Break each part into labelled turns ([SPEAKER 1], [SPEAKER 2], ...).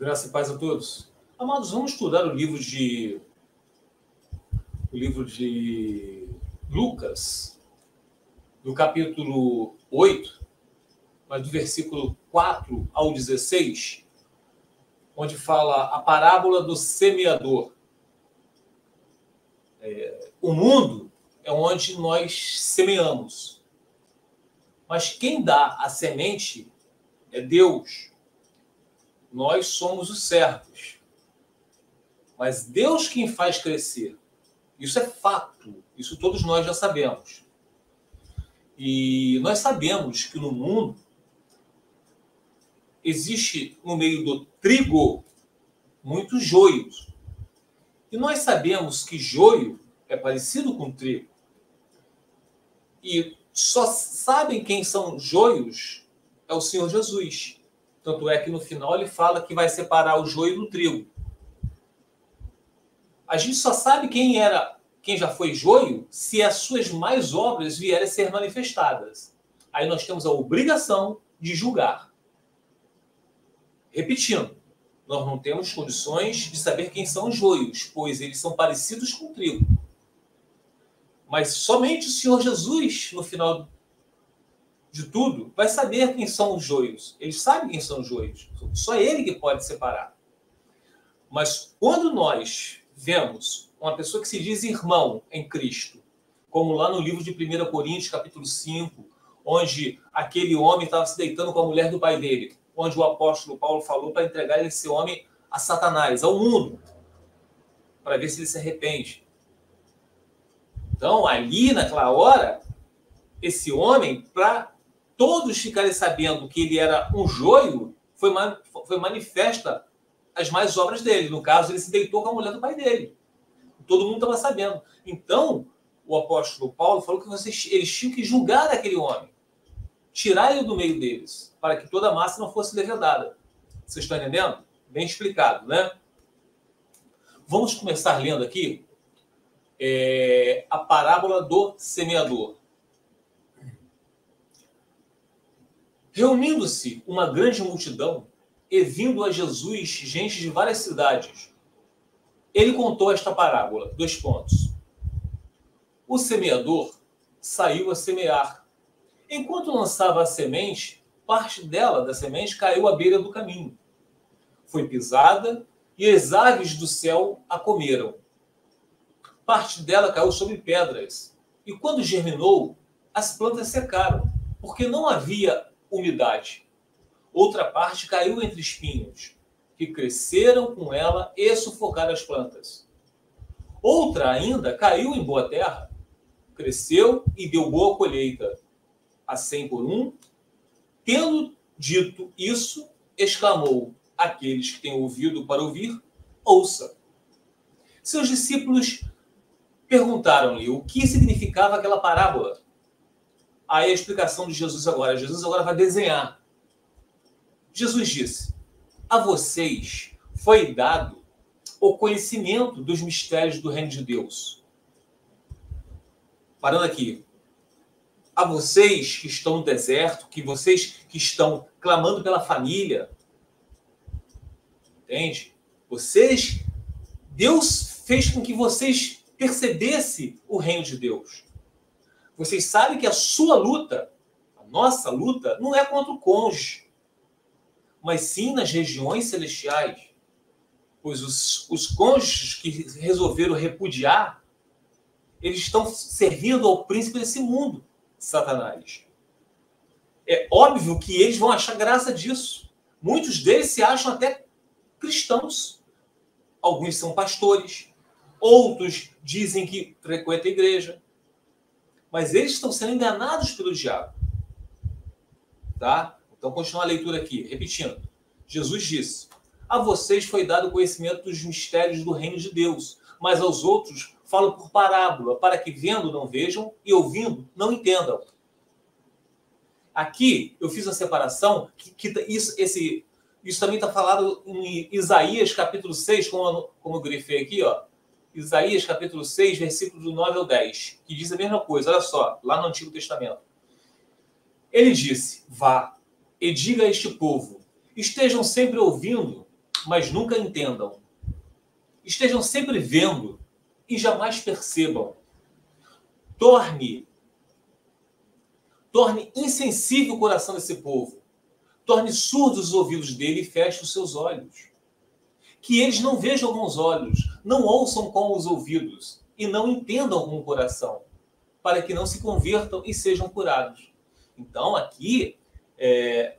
[SPEAKER 1] Graça e paz a todos. Amados, vamos estudar o livro de Lucas, do capítulo 8, mas do versículo 4 ao 16, onde fala a parábola do semeador. O mundo é onde nós semeamos, mas quem dá a semente é Deus. Nós somos os servos, mas Deus quem faz crescer. Isso é fato, isso todos nós já sabemos. E nós sabemos que no mundo existe, no meio do trigo, muitos joios. E nós sabemos que joio é parecido com trigo. E só sabem quem são joios é o Senhor Jesus. Tanto é que no final ele fala que vai separar o joio do trigo. A gente só sabe quem já foi joio se as suas más obras vierem a ser manifestadas. Aí nós temos a obrigação de julgar. Repetindo, nós não temos condições de saber quem são os joios, pois eles são parecidos com o trigo. Mas somente o Senhor Jesus, no final de tudo, vai saber quem são os joios. Ele sabe quem são os joios. Só ele que pode separar. Mas quando nós vemos uma pessoa que se diz irmão em Cristo, como lá no livro de 1 Coríntios, capítulo 5, onde aquele homem estava se deitando com a mulher do pai dele, onde o apóstolo Paulo falou para entregar esse homem a Satanás, ao mundo, para ver se ele se arrepende. Então, ali, naquela hora, esse homem, para todos ficarem sabendo que ele era um joio, foi manifesta as más obras dele. No caso, ele se deitou com a mulher do pai dele. Todo mundo estava sabendo. Então, o apóstolo Paulo falou que eles tinham que julgar aquele homem, tirar ele do meio deles, para que toda a massa não fosse levedada. Vocês estão entendendo? Bem explicado, né? Vamos começar lendo aqui a parábola do semeador. Reunindo-se uma grande multidão e vindo a Jesus gente de várias cidades, ele contou esta parábola. 2 pontos. O semeador saiu a semear. Enquanto lançava a semente, parte da semente, caiu à beira do caminho. Foi pisada e as aves do céu a comeram. Parte dela caiu sobre pedras. E quando germinou, as plantas secaram, porque não havia umidade. Outra parte caiu entre espinhos, que cresceram com ela e sufocaram as plantas. Outra ainda caiu em boa terra, cresceu e deu boa colheita, a 100 por 1. Tendo dito isso, exclamou: aqueles que têm ouvido para ouvir, ouça. Seus discípulos perguntaram-lhe o que significava aquela parábola. Aí a explicação de Jesus agora. Jesus agora vai desenhar. Jesus disse: a vocês foi dado o conhecimento dos mistérios do reino de Deus. Parando aqui. A vocês que estão no deserto, vocês que estão clamando pela família. Entende? Deus fez com que vocês percebessem o reino de Deus. Vocês sabem que a sua luta, a nossa luta, não é contra o cônjuge, mas sim nas regiões celestiais. Pois os cônjuges que resolveram repudiar, eles estão servindo ao príncipe desse mundo, Satanás. É óbvio que eles vão achar graça disso. Muitos deles se acham até cristãos. Alguns são pastores, outros dizem que frequentam a igreja. Mas eles estão sendo enganados pelo diabo. Tá? Então, continuar a leitura aqui, repetindo. Jesus disse: a vocês foi dado o conhecimento dos mistérios do reino de Deus, mas aos outros falo por parábola, para que vendo não vejam e ouvindo não entendam. Aqui eu fiz a separação, isso também está falado em Isaías capítulo 6, como eu grifei aqui, ó. Isaías capítulo 6, versículo do 9 ao 10, que diz a mesma coisa. Olha só, lá no Antigo Testamento. Ele disse: vá e diga a este povo, estejam sempre ouvindo mas nunca entendam. Estejam sempre vendo e jamais percebam. Torne insensível o coração desse povo. Torne surdos os ouvidos dele e feche os seus olhos. Que eles não vejam com os olhos, não ouçam com os ouvidos e não entendam com o coração, para que não se convertam e sejam curados. Então, aqui,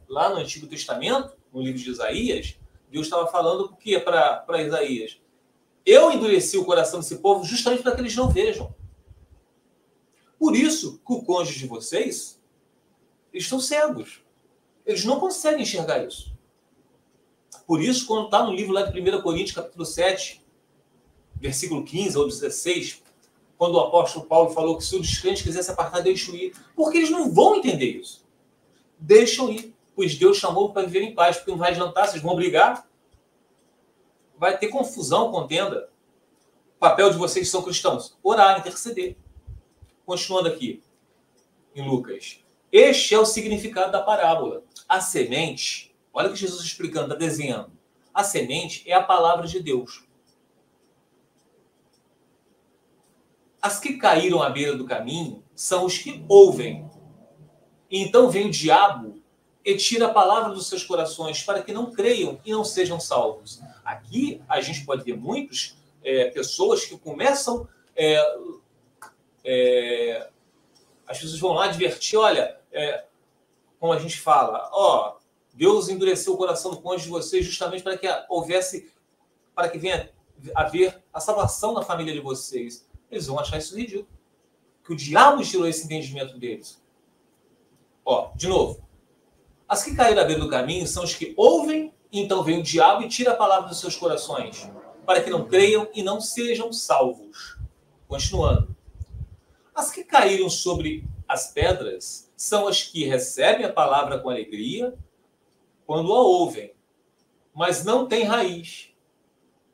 [SPEAKER 1] lá no Antigo Testamento, no livro de Isaías, Deus estava falando o quê para Isaías? Eu endureci o coração desse povo justamente para que eles não vejam. Por isso que o cônjuge de vocês, eles estão cegos. Eles não conseguem enxergar isso. Por isso, quando está no livro lá de 1 Coríntios, capítulo 7, versículo 15 ou 16, quando o apóstolo Paulo falou que se o descrente quiser se apartar, deixa ir. Porque eles não vão entender isso. Deixam ir. Pois Deus chamou para viver em paz. Porque não vai adiantar, vocês vão brigar. Vai ter confusão, contenda. O papel de vocês que são cristãos: orar, interceder. Continuando aqui, em Lucas. Este é o significado da parábola. A semente, olha o que Jesus explicando, está desenhando. A semente é a palavra de Deus. As que caíram à beira do caminho são os que ouvem. E então vem o diabo e tira a palavra dos seus corações para que não creiam e não sejam salvos. Aqui a gente pode ver muitas pessoas que começam... as pessoas vão lá advertir, olha, como a gente fala, Deus endureceu o coração do cônjuge de vocês justamente para que para que venha haver a salvação na família de vocês. Eles vão achar isso ridículo. Que o diabo tirou esse entendimento deles. De novo. As que caíram à beira do caminho são os que ouvem, e então vem o diabo e tira a palavra dos seus corações, para que não creiam e não sejam salvos. Continuando. As que caíram sobre as pedras são as que recebem a palavra com alegria quando a ouvem, mas não têm raiz.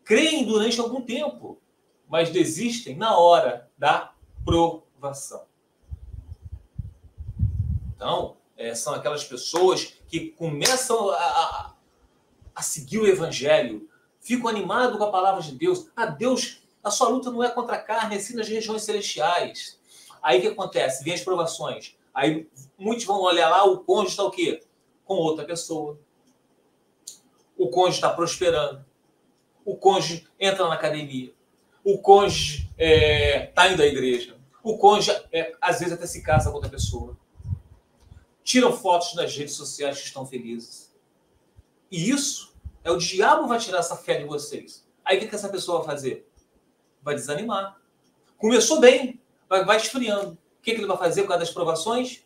[SPEAKER 1] Creem durante algum tempo, mas desistem na hora da provação. Então, são aquelas pessoas que começam a seguir o evangelho, ficam animados com a palavra de Deus. Deus, a sua luta não é contra a carne, é sim nas regiões celestiais. Aí o que acontece? Vem as provações. Aí muitos vão olhar lá, o cônjuge está o quê? Com outra pessoa. O cônjuge está prosperando. O cônjuge entra na academia. O cônjuge está indo à igreja. O cônjuge, às vezes, até se casa com outra pessoa. Tiram fotos nas redes sociais que estão felizes. E isso o diabo vai tirar essa fé de vocês. Aí o que essa pessoa vai fazer? Vai desanimar. Começou bem, vai esfriando. O que ele vai fazer por causa das provações?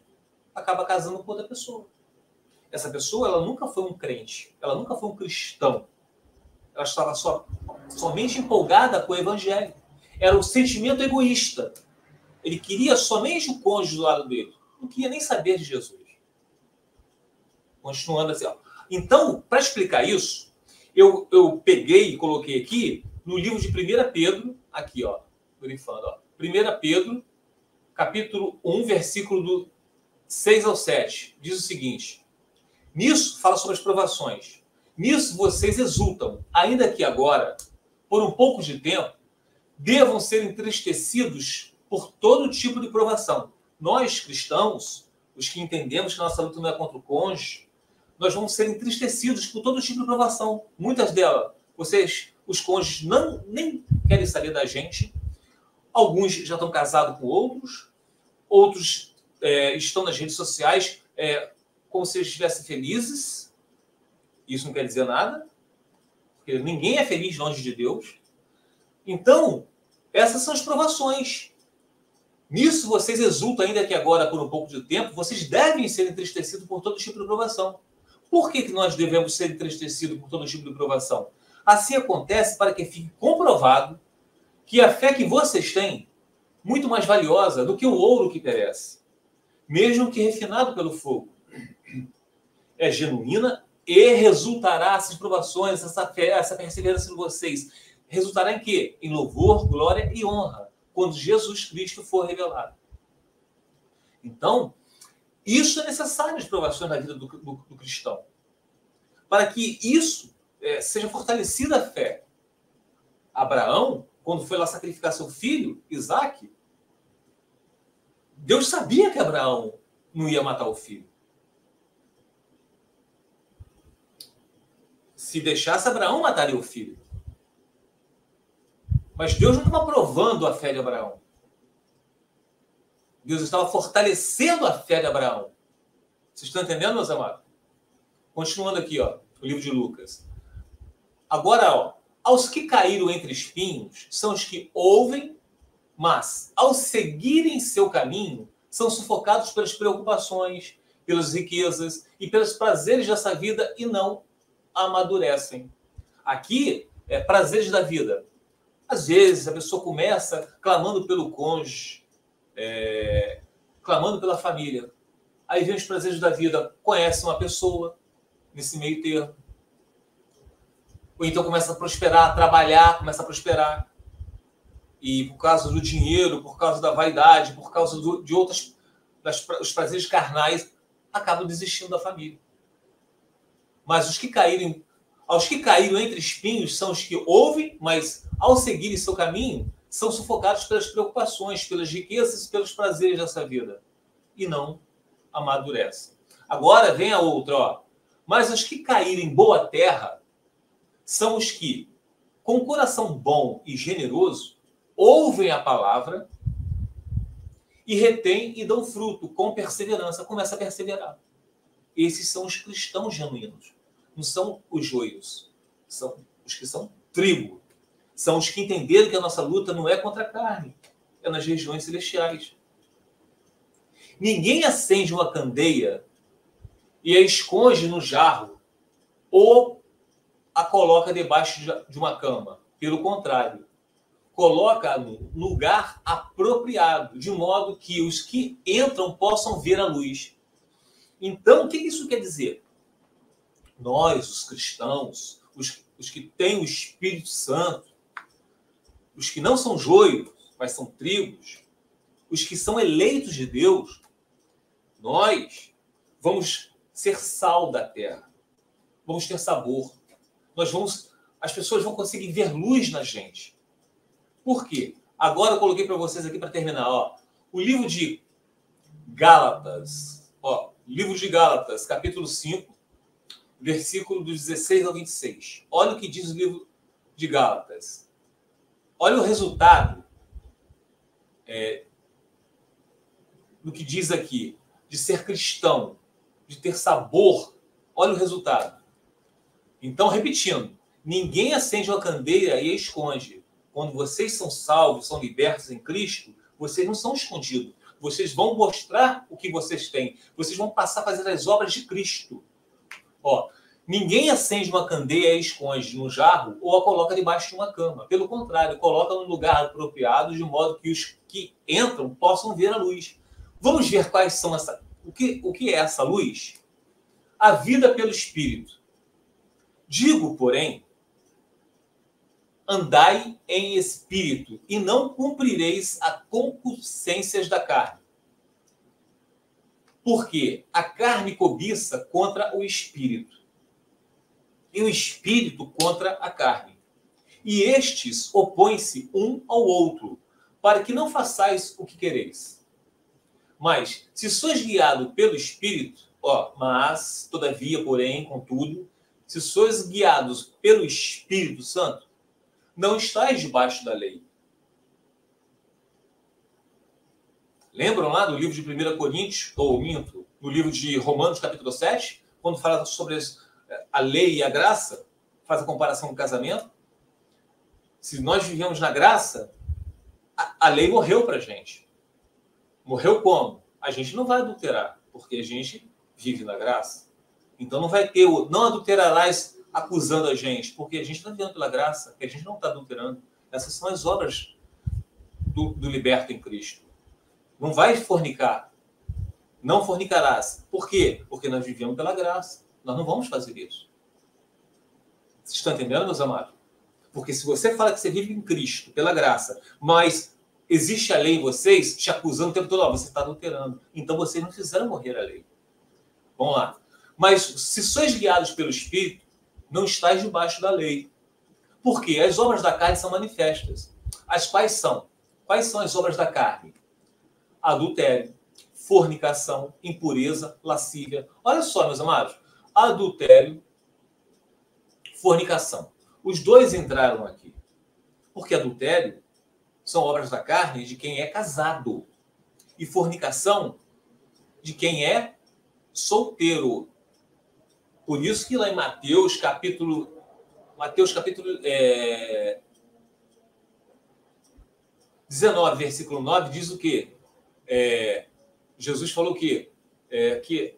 [SPEAKER 1] Acaba casando com outra pessoa. Essa pessoa, ela nunca foi um crente. Ela nunca foi um cristão. Ela estava somente empolgada com o evangelho. Era um sentimento egoísta. Ele queria somente o cônjuge do lado dele. Não queria nem saber de Jesus. Continuando assim. Então, para explicar isso, eu peguei e coloquei aqui no livro de 1 Pedro, aqui, grifando, 1 Pedro, capítulo 1, versículo do 6 ao 7. Diz o seguinte: nisso, fala sobre as provações. Nisso vocês exultam, ainda que agora, por um pouco de tempo, devam ser entristecidos por todo tipo de provação. Nós, cristãos, os que entendemos que nossa luta não é contra o cônjuge, nós vamos ser entristecidos por todo tipo de provação. Muitas delas, os cônjuges, nem querem saber da gente. Alguns já estão casados com outros estão nas redes sociais como se eles estivessem felizes. Isso não quer dizer nada, porque ninguém é feliz longe de Deus. Então, essas são as provações. Nisso vocês exultam, ainda que agora, por um pouco de tempo, vocês devem ser entristecidos por todo tipo de provação. Por que nós devemos ser entristecidos por todo tipo de provação? Assim acontece para que fique comprovado que a fé que vocês têm, muito mais valiosa do que o ouro que perece, mesmo que refinado pelo fogo, é genuína e resultará, essas provações, essa fé, essa perseverança de vocês, resultará em quê? Em louvor, glória e honra, quando Jesus Cristo for revelado. Então, isso é necessário, as provações na vida do cristão. Para que isso seja fortalecida a fé. Abraão, quando foi lá sacrificar seu filho, Isaque, Deus sabia que Abraão não ia matar o filho. Se deixasse, Abraão mataria o filho. Mas Deus não estava provando a fé de Abraão. Deus estava fortalecendo a fé de Abraão. Vocês estão entendendo, meus amados? Continuando aqui, ó, o livro de Lucas. Agora, ó, aos que caíram entre espinhos são os que ouvem, mas, ao seguirem seu caminho, são sufocados pelas preocupações, pelas riquezas e pelos prazeres dessa vida e não amadurecem. Aqui, prazeres da vida. Às vezes, a pessoa começa clamando pelo cônjuge, clamando pela família. Aí vem os prazeres da vida, conhece uma pessoa nesse meio termo. Ou então começa a prosperar, trabalhar, começa a prosperar. E por causa do dinheiro, por causa da vaidade, por causa de outros os prazeres carnais, acabam desistindo da família. Mas aos que caíram entre espinhos são os que ouvem, mas ao seguirem seu caminho, são sufocados pelas preocupações, pelas riquezas e pelos prazeres dessa vida. E não amadurecem. Agora vem a outra, ó. Mas os que caíram em boa terra são os que, com um coração bom e generoso, ouvem a palavra e retêm e dão fruto com perseverança. Começa a perseverar. Esses são os cristãos genuínos. Não são os joios. São os que são trigo. São os que entenderam que a nossa luta não é contra a carne. É nas regiões celestiais. Ninguém acende uma candeia e a esconde no jarro ou a coloca debaixo de uma cama. Pelo contrário, coloca no lugar apropriado, de modo que os que entram possam ver a luz. Então, o que isso quer dizer? Nós, os cristãos, os que têm o Espírito Santo, os que não são joios, mas são trigos, os que são eleitos de Deus, nós vamos ser sal da terra. Vamos ter sabor. As pessoas vão conseguir ver luz na gente. Por quê? Agora eu coloquei para vocês aqui para terminar. Ó, o livro de Gálatas, livro de Gálatas, capítulo 5, versículo dos 16 ao 26. Olha o que diz o livro de Gálatas. Olha o resultado do que diz aqui, de ser cristão, de ter sabor. Olha o resultado. Então, repetindo, ninguém acende uma candeia e a esconde. Quando vocês são salvos, são libertos em Cristo, vocês não são escondidos. Vocês vão mostrar o que vocês têm. Vocês vão passar a fazer as obras de Cristo. Ninguém acende uma candeia e a esconde no jarro ou a coloca debaixo de uma cama. Pelo contrário, coloca no lugar apropriado, de modo que os que entram possam ver a luz. Vamos ver quais são o que é essa luz? A vida pelo Espírito. Digo, porém, andai em espírito e não cumprireis a concupiscências da carne. Porque a carne cobiça contra o espírito e o espírito contra a carne. E estes opõem-se um ao outro, para que não façais o que quereis. Mas, se sois guiado pelo espírito, mas, todavia, porém, contudo, se sois guiados pelo Espírito Santo, não estáis debaixo da lei. Lembram lá do livro de 1 Coríntios, no livro de Romanos, capítulo 7, quando fala sobre a lei e a graça, faz a comparação com o casamento? Se nós vivemos na graça, a lei morreu para a gente. Morreu como? A gente não vai adulterar, porque a gente vive na graça. Então não vai ter não adulterarás acusando a gente, porque a gente está vivendo pela graça, porque a gente não está adulterando. Essas são as obras do liberto em Cristo. Não vai fornicar. Não fornicarás. Por quê? Porque nós vivemos pela graça. Nós não vamos fazer isso. Vocês estão entendendo, meus amados? Porque se você fala que você vive em Cristo, pela graça, mas existe a lei em vocês, te acusando o tempo todo, você está adulterando. Então vocês não fizeram morrer a lei. Vamos lá. Mas se sois guiados pelo Espírito, não estáis debaixo da lei. Porque as obras da carne são manifestas. As quais são? Quais são as obras da carne? Adultério, fornicação, impureza, lascívia. Olha só, meus amados. Adultério, fornicação. Os dois entraram aqui. Porque adultério são obras da carne de quem é casado. E fornicação de quem é solteiro. Por isso que lá em Mateus capítulo 19, versículo 9, diz o quê? Jesus falou que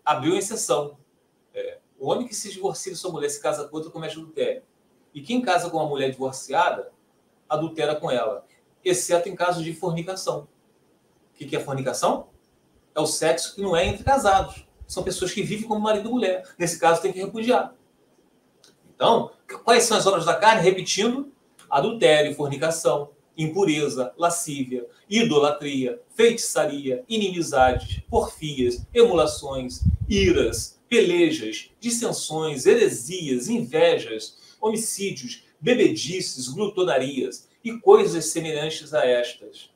[SPEAKER 1] abriu exceção. O homem que se divorcia de sua mulher se casa com outra comete adultério. E quem casa com uma mulher divorciada, adultera com ela. Exceto em caso de fornicação. O que é fornicação? É o sexo que não é entre casados. São pessoas que vivem como marido e mulher. Nesse caso, tem que repudiar. Então, quais são as obras da carne? Repetindo, adultério, fornicação, impureza, lascívia, idolatria, feitiçaria, inimizades, porfias, emulações, iras, pelejas, dissensões, heresias, invejas, homicídios, bebedices, glutonarias e coisas semelhantes a estas,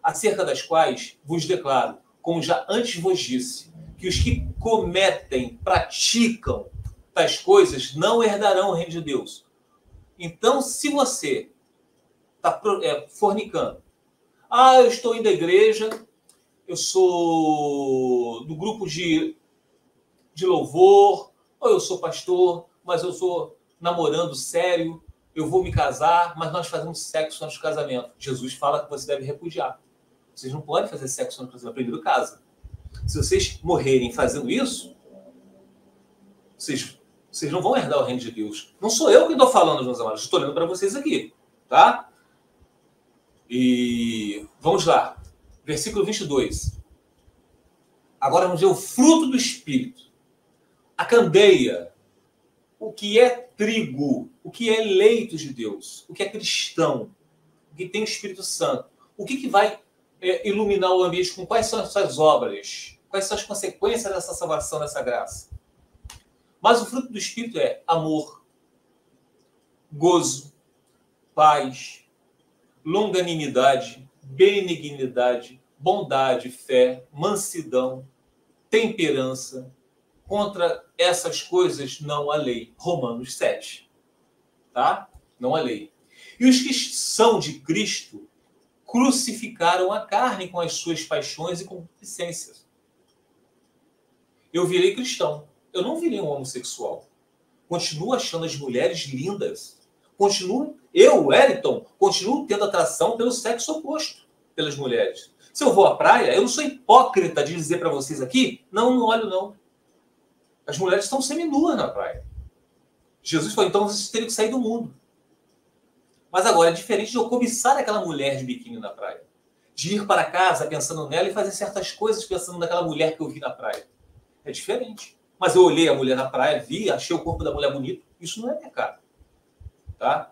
[SPEAKER 1] acerca das quais vos declaro, como já antes vos disse, que os que praticam tais coisas não herdarão o reino de Deus. Então, se você está fornicando, eu estou indo à igreja, eu sou do grupo de louvor, ou eu sou pastor, mas eu estou namorando sério, eu vou me casar, mas nós fazemos sexo antes do casamento. Jesus fala que você deve repudiar. Vocês não podem fazer sexo antes do casamento, primeiro casa. Se vocês morrerem fazendo isso, vocês não vão herdar o reino de Deus. Não sou eu que estou falando, meus amados. Estou lendo para vocês aqui. Tá? E vamos lá. Versículo 22. Agora vamos ver o fruto do Espírito. A candeia. O que é trigo. O que é eleito de Deus. O que é cristão. O que tem o Espírito Santo. O que vai iluminar o ambiente com quais são as suas obras. Quais são as consequências dessa salvação, dessa graça. Mas o fruto do Espírito é amor, gozo, paz, longanimidade, benignidade, bondade, fé, mansidão, temperança. Contra essas coisas não há lei. Romanos 7. Tá? Não há lei. E os que são de Cristo crucificaram a carne com as suas paixões e concupiscências. Eu virei cristão. Eu não virei um homossexual. Continuo achando as mulheres lindas. Eu, Wellington, continuo tendo atração pelo sexo oposto, pelas mulheres. Se eu vou à praia, eu não sou hipócrita de dizer para vocês aqui, não olho não. As mulheres estão seminuas na praia. Jesus falou, então vocês teriam que sair do mundo. Mas agora é diferente de eu cobiçar aquela mulher de biquíni na praia. De ir para casa pensando nela e fazer certas coisas pensando naquela mulher que eu vi na praia. É diferente. Mas eu olhei a mulher na praia, vi, achei o corpo da mulher bonito. Isso não é pecado. Tá?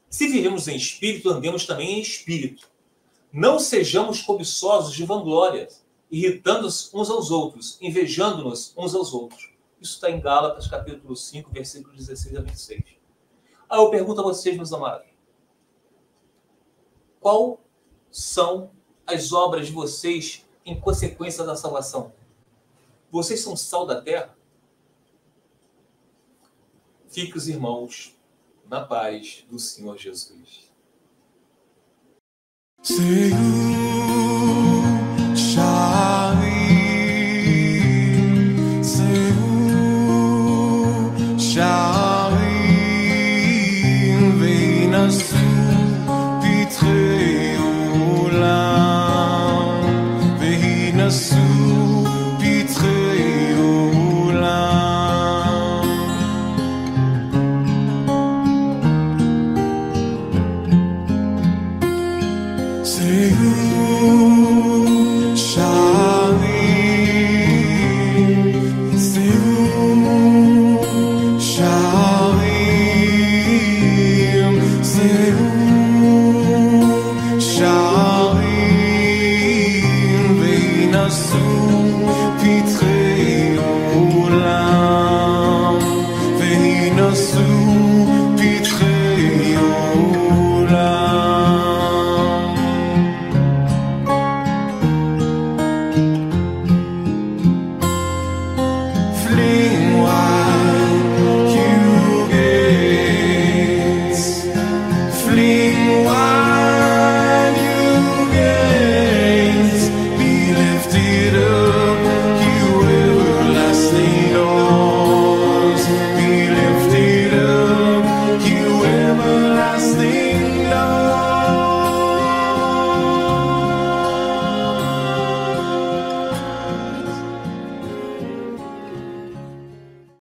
[SPEAKER 1] Se vivemos em espírito, andemos também em espírito. Não sejamos cobiçosos de vanglória, irritando-nos uns aos outros, invejando-nos uns aos outros. Isso está em Gálatas, capítulo 5, versículos 16 a 26. Aí eu pergunto a vocês, meus amados, qual são as obras de vocês em consequência da salvação? Vocês são sal da terra? Fique os irmãos na paz do Senhor Jesus. Senhor.